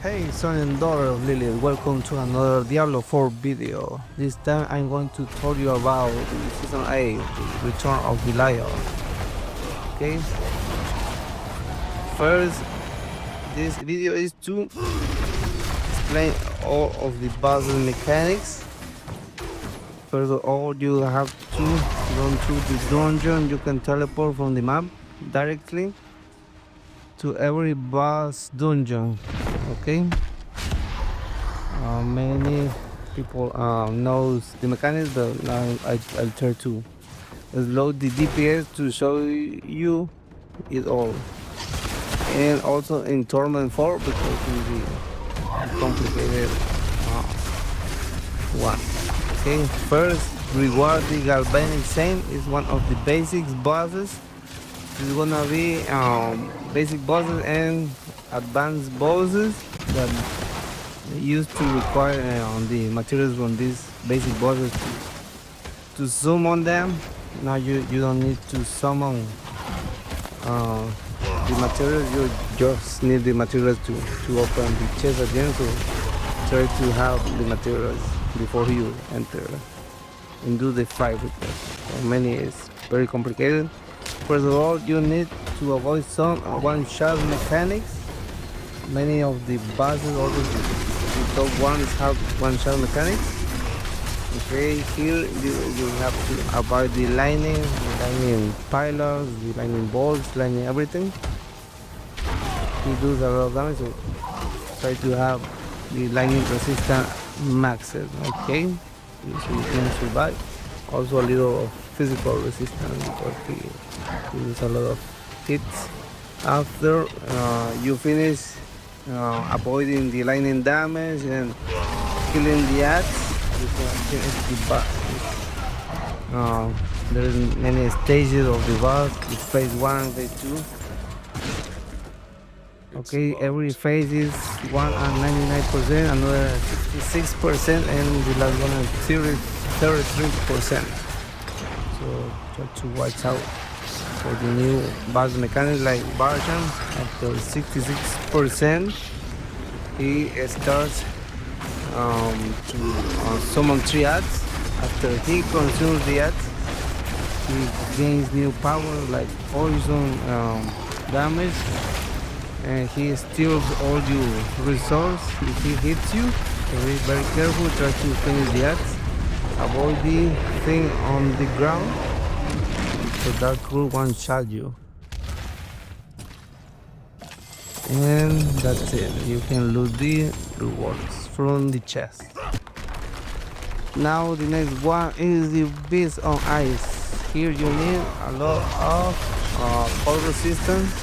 Hey son and daughter of Lilith, welcome to another Diablo 4 video. This time I'm going to tell you about the Season 8, the Return of Belial. Okay? First, this video is to explain all of the puzzle mechanics. First of all, you have to run through the dungeon. You can teleport from the map directly to every boss dungeon. Okay, many people knows the mechanics, but now I'll try to load the DPS to show you it all, and also in Torment 4 because it's the complicated one. Okay, first reward the Galvanic Saint is one of the basics bosses. It's gonna be basic bosses and advanced bosses that used to require the materials from these basic bosses to summon them. Now you don't need to summon the materials, you just need the materials to open the chest again, so try to have the materials before you enter and do the fight with them. So many is very complicated. First of all, you need to avoid some one-shot mechanics. Many of the bosses, also the top ones, have one-shot mechanics. Okay, here you have to avoid the lightning pillars, the lightning bolts, lightning everything. He does a lot of damage, so try to have the lightning resistance maxed. Okay, so you can survive. Also a little of physical resistance because he does a lot of hits. After you finish avoiding the lightning damage and killing the ads, you can finish the boss. There's many stages of the boss. It's phase 1, phase 2. Okay, every phase is 1 and 99%, another 66%, and the last one is 33%. So try to watch out for the new boss mechanics like Varshan. After 66%, he starts to summon 3 ads. After he consumes the ads, he gains new power like poison damage, and he steals all your resources if he hits you. So be very careful, try to finish the ads. Avoid the thing on the ground, so that could one-shot you. And that's it. You can loot the rewards from the chest. Now the next one is the Beast on Ice. Here you need a lot of fall resistance.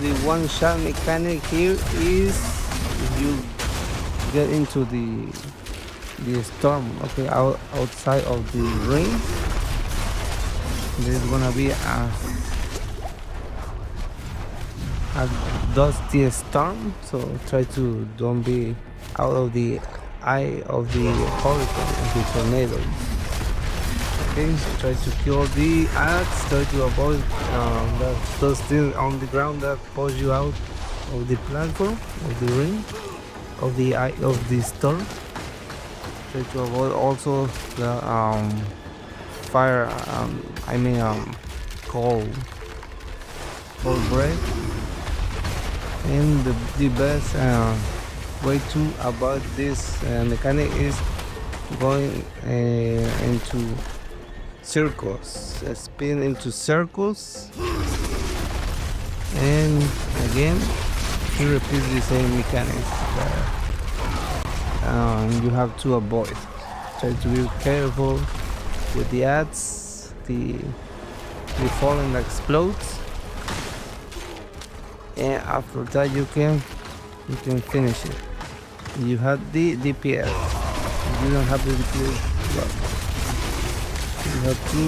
The one-shot mechanic here is if you get into the storm, okay, outside of the ring, there's gonna be a dusty storm, so try to don't be out of the eye of the hurricane, of the tornado. Okay, so try to kill the ads, try to avoid those things on the ground that push you out of the platform, of the ring, of the eye of the storm. Try to avoid also the fire, cold break. And the best way to avoid this mechanic is going into circles, spin into circles, and again he repeats the same mechanics that you have to avoid. Try to be careful with the ads, the falling that explodes, and after that you can finish it. You have the DPS. If you don't have the DPS, well, you have to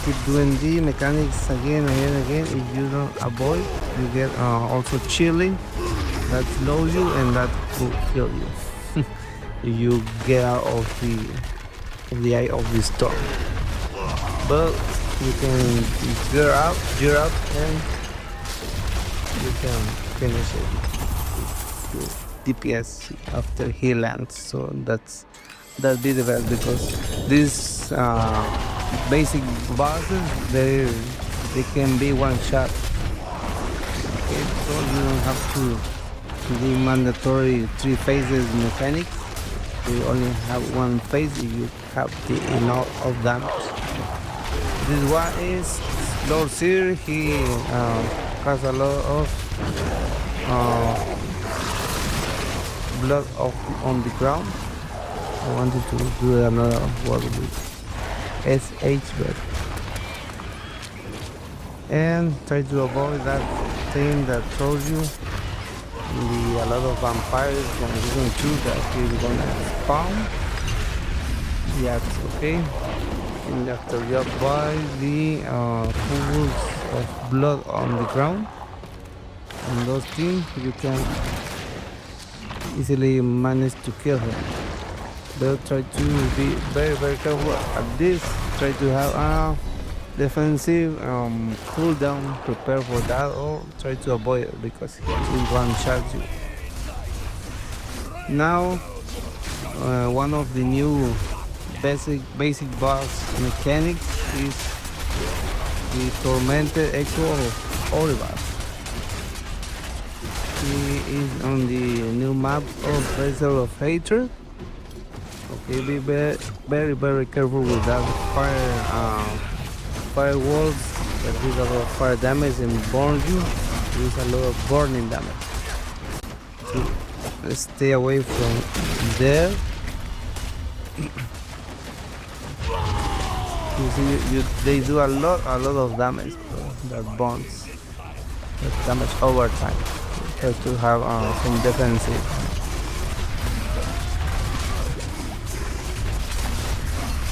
keep doing the mechanics again and again. If you don't avoid, you get also chilling that slows you and that will kill you. If you get out of the eye of the storm, but you can gear up and you can finish it. DPS after he lands. So that'd be the best, because these basic bosses they can be one shot. Okay, so you don't have to do mandatory 3 phases mechanics. You only have 1 phase if you have the enough of damage. This one is Lord Seer. He has a lot of blood on the ground. I wanted to do another word with SH, but and try to avoid that thing that throws you a lot of vampires from season 2 that he's gonna spawn. Yeah, it's okay. And after you apply the pools of blood on the ground and those things, you can easily manage to kill him. But try to be very careful at this. Try to have a defensive cooldown, prepare for that, or try to avoid it because he will one-shot you. Now one of the new basic boss mechanics is the tormented echo of Urivar. He is on the new map of Vessel of Hatred. Okay, be very careful with that firewalls that do a lot of fire damage and burn you. There's a lot of burning damage. So stay away from there. You see, they do a lot of damage. That burns, that damage over time. You have to have some defensive.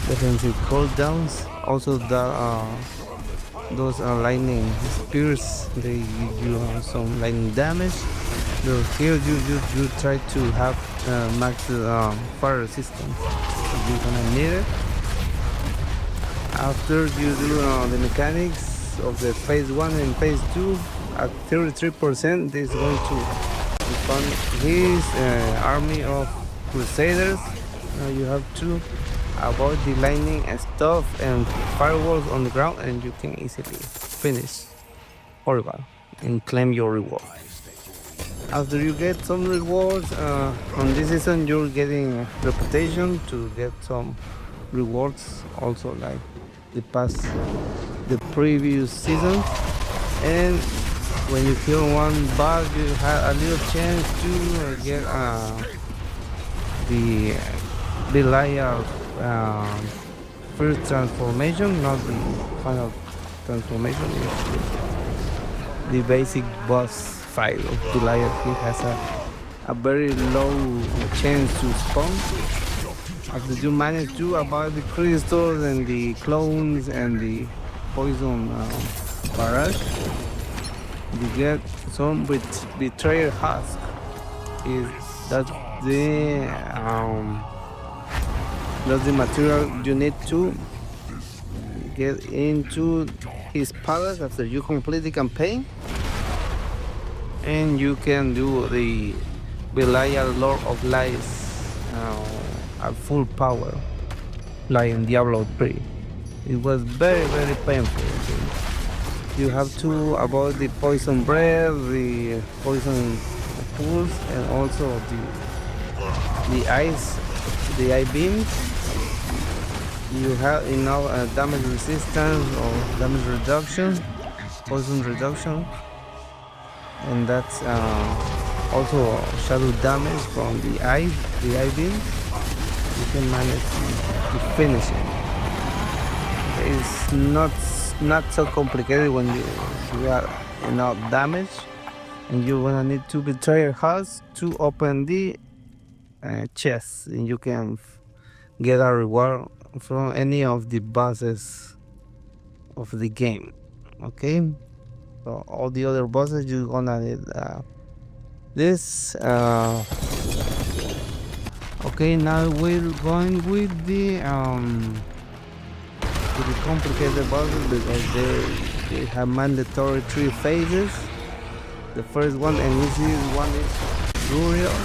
Defensive cooldowns. Also those lightning spears, they give you some lightning damage. So here you try to have max fire resistance. You're gonna need it. After you do the mechanics of the phase 1 and phase 2 at 33%, this is going to fund his army of Crusaders. You have to avoid the lightning and stuff and firewalls on the ground, and you can easily finish Urivar and claim your reward. After you get some rewards on this season, you're getting reputation to get some rewards also like the previous season. And when you kill one boss, you have a little chance to get the Belial first transformation, not the final transformation. The basic boss fight of Belial. He has a very low chance to spawn. After you manage to avoid the crystals and the clones and the poison barrage, you get some betrayer husk. That's the material you need to get into his palace after you complete the campaign, and you can do the Belial Lord of Lies at full power, like in Diablo 3. It was very painful. Okay? You have to avoid the poison breath, the poison pulse, and also the eye beams. You have enough damage resistance or damage reduction, poison reduction, and that's also shadow damage from the eye beam. You can manage to finish it. It's not so complicated when you have enough damage, and you're gonna need to betrayer husk to open the chest, and you can get a reward from any of the bosses of the game. Okay, so all the other bosses you're gonna need this. Okay, now we're going with the complicated bosses because they have mandatory 3 phases. The first one and easiest one is Duriel.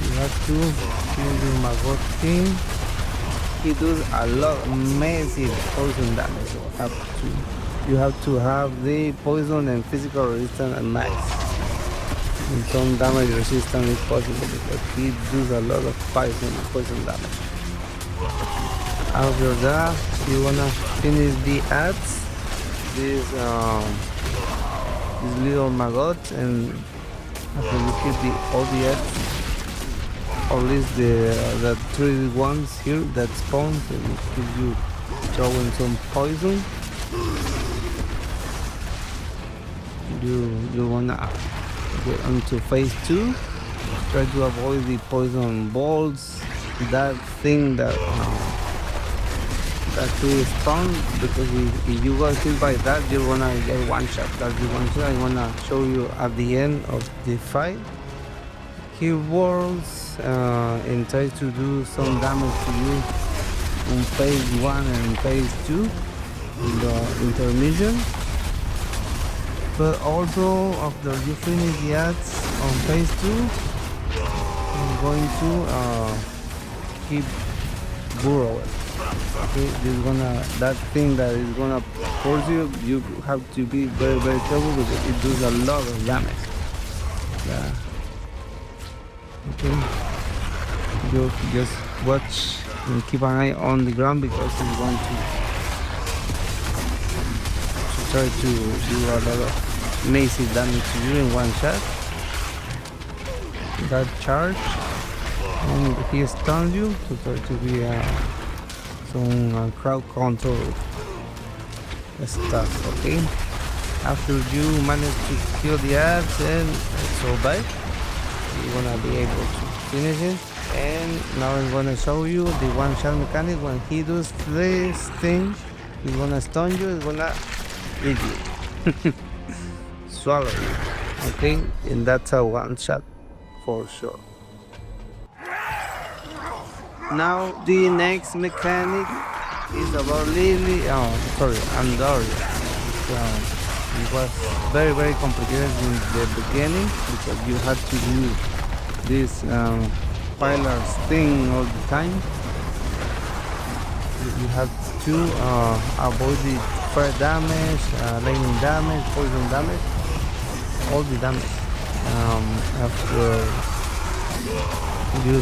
You have to kill the Maggot King. He does a lot of massive poison damage. You have to have the poison and physical resistance at max. And some damage resistance is possible because he does a lot of poison damage. After that, you wanna finish the ads. This little maggot, and after you kill all the ads, or at least the 3 ones here that spawn, so it gives you throwing some poison. You wanna get onto phase 2. Try to avoid the poison balls, that thing that will stun, because if you got hit by that, you're gonna get one shot. That's the one shot I wanna show you at the end of the fight. He whirls and tries to do some damage to you on phase 1 and phase 2 in the intermission. But also after you finish the ads on phase 2, I'm going to keep burrowing. Okay, that thing that is gonna force you, you have to be very careful because it does a lot of damage. Yeah. Okay. You just watch and keep an eye on the ground because it's going to try to do a lot of massive damage to you in one shot. That charge, and he stuns you to try to be some crowd control stuff. Okay, after you manage to kill the ads and survive, you're gonna be able to finish it. And now I'm gonna show you the one shot mechanic. When he does this thing, he's gonna stun you, he's gonna eat you, swallow you. Okay, and that's a one shot for sure. Now the next mechanic is about Andariel. It was very complicated in the beginning because you had to do this pillars thing all the time. You have to avoid the fire damage, lightning damage, poison damage, all the damage. After you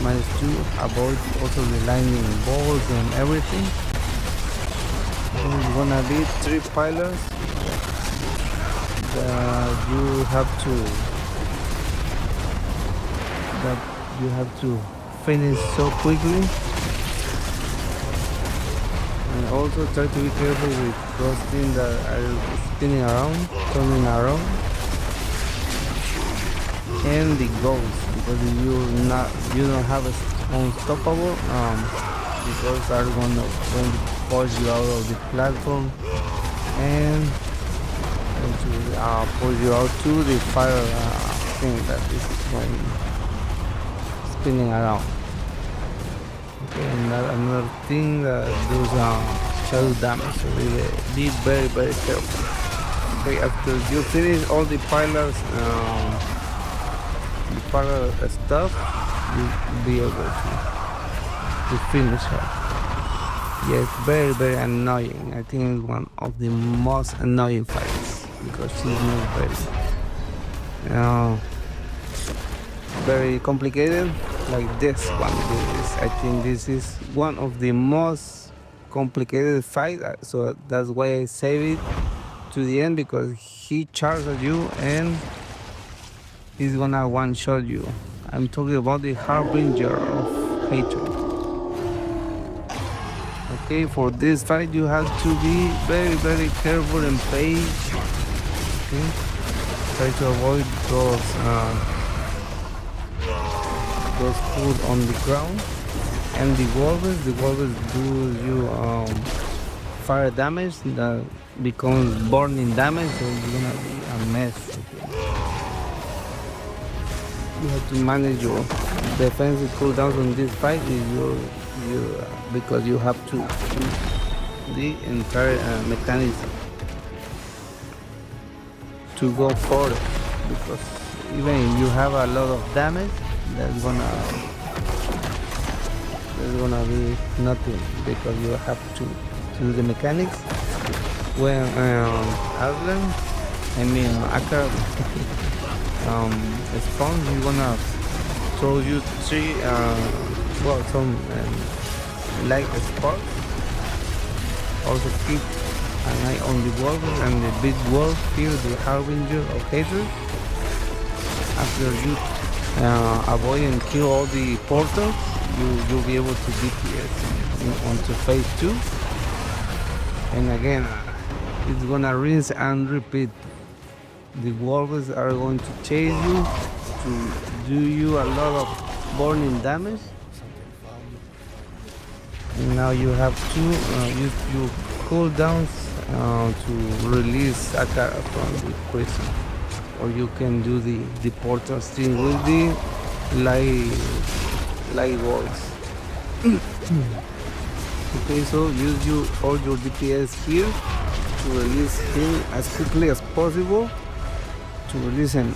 manage to avoid also the lightning balls and everything. It's gonna be 3 pillars that you have to finish so quickly. And also try to be careful with those things that are spinning around, turning around, and the ghosts, because if you don't have a unstoppable, the ghosts are going to push you out of the platform and to push you out to the fire thing that is going spinning around. Okay, and another thing that does shadow damage, so really be very careful. Okay, after you finish all the pillars, the pillar stuff, you'll be able to finish her. Yes, very annoying. I think it's one of the most annoying fights because she's not very complicated like this one. I think this is one of the most complicated fights, so that's why I save it to the end, because he charges you and he's gonna one-shot you. I'm talking about the Harbinger of Hatred. Okay, for this fight you have to be very careful and patient. Okay, try to avoid those food on the ground. And the walrus do you fire damage that becomes burning damage, so it's gonna be a mess. Okay. You have to manage your defensive cooldowns on this fight because you have to choose the entire mechanism to go forward, because even if you have a lot of damage, that's gonna be nothing, because you have to do the mechanics. When Aslan, I mean Aka spawns, you're gonna throw you three some like sparks. Also keep an eye on the wolf and the big wolf here, the Harbinger of hatred. After you avoid and kill all the portals, you'll be able to DPS onto phase 2. And again, it's gonna rinse and repeat. The wolves are going to chase you to do you a lot of burning damage. And now you have to use your cooldowns to release Akara from the prison, or you can do the portal thing with the light walls. Okay, so use all your DPS here to release him as quickly as possible. To release him.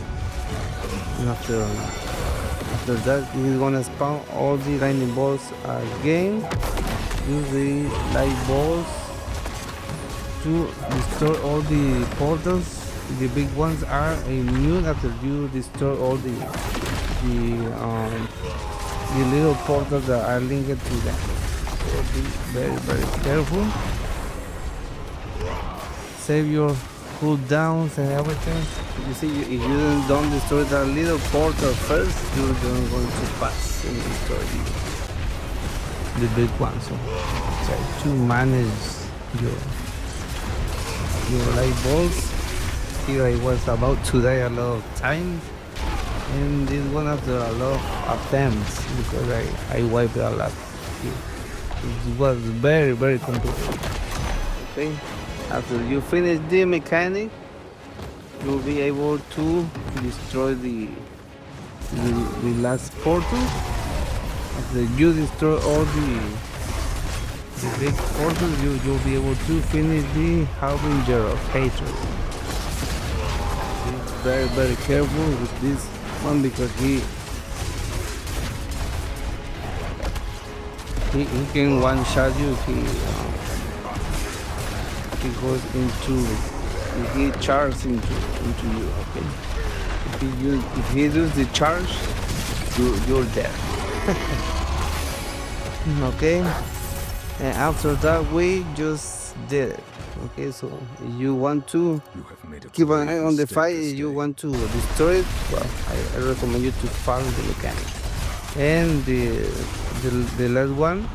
And after that, he's gonna spawn all the lightning balls again. Use the light balls to destroy all the portals. The big ones are immune after you destroy all the little portals that are linked to them. So be very, very careful. Save your cooldowns and everything. You see, if you don't destroy that little portal first, you're going to pass and destroy the big one. So try to manage your light balls. Here I was about to die a lot of times, and this one after a lot of attempts, because I wiped a lot here. It was very, very complicated. Okay, after you finish the mechanic, you'll be able to destroy the last portal. After you destroy all the big portals, you'll be able to finish the Harbinger of hatred. Be very, very careful with this one, because he can one shot you if he goes into, if he charges into you. Okay, if he does the charge, you're dead. Okay, and after that we just did it. Okay, so if you want to keep an eye on the fight, if you want to destroy it, well, I recommend you to follow the mechanics. And the last one,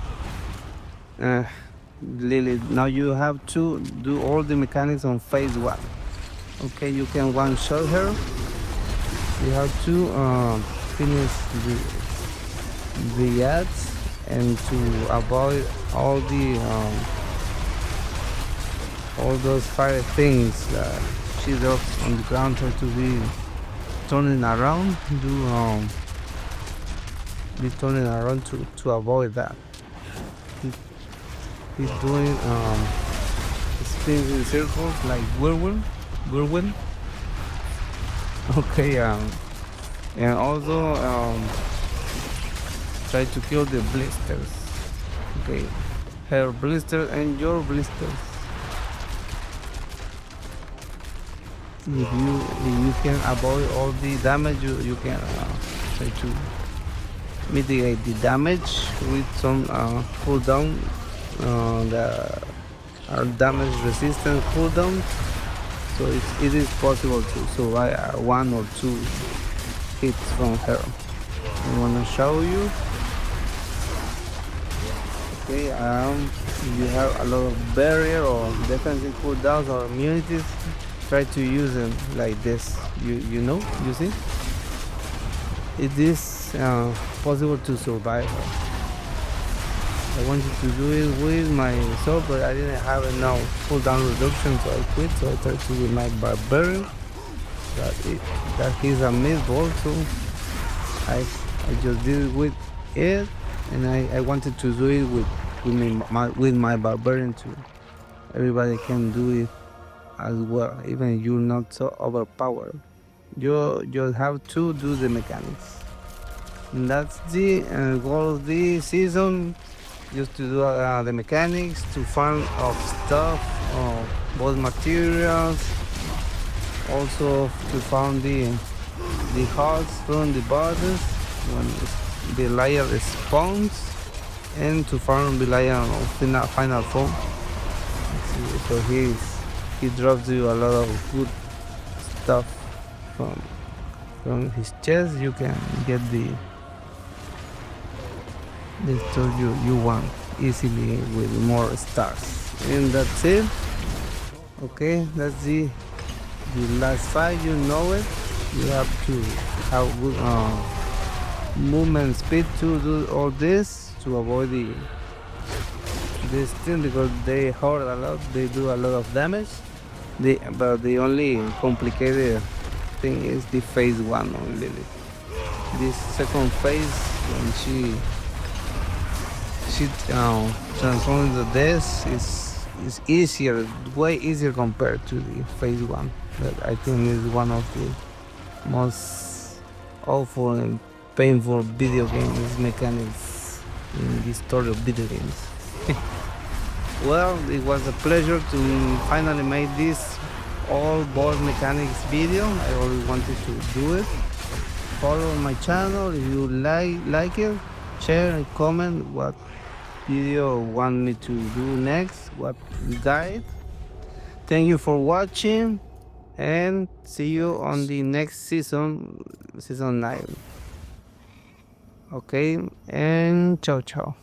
Lilith. Now you have to do all the mechanics on phase 1. Okay, you can one shot her. You have to finish the ads, and to avoid all those fire things that she does on the ground, try to be turning around, be turning around to avoid that. He's doing spins in circles like whirlwind. Okay, and also try to kill the blisters. Okay, her blister and your blisters. If you can avoid all the damage, you can try to mitigate the damage with some cooldown that are damage resistant cooldowns. So it is possible to survive 1 or 2 hits from her. I want to show you. Okay, if you have a lot of barrier or defensive cooldowns or immunities, try to use them like this. You know, you see? It is possible to survive her. I wanted to do it with my sword, but I didn't have enough cooldown reduction, so I quit. So I tried to with my barbarian. That is a mid-ball, so I just did it with it, and I wanted to do it with my barbarian too. Everybody can do it as well, even if you're not so overpowered. You just have to do the mechanics. And that's the goal of the season, just to do the mechanics, to farm of stuff, both materials, also to farm the hearts from the bosses when the layer spawns, and to farm the layer of final form. So he drops you a lot of good stuff from his chest. You can get the stuff you want easily with more stars, and that's it. Okay, that's the last fight. You know it. You have to have good movement speed to do all this, to avoid this thing, because they hurt a lot. They do a lot of damage. But the only complicated thing is the phase 1 on Lilith. This second phase, when she transforms the death, is easier, way easier compared to the phase 1. That I think is one of the most awful and painful video games mechanics in the story of video games. Well, it was a pleasure to finally make this all boss mechanics video. I always wanted to do it. Follow my channel if you like it. Share and comment what video you want me to do next, what guide. Thank you for watching, and see you on the next season 9. Okay, and ciao ciao.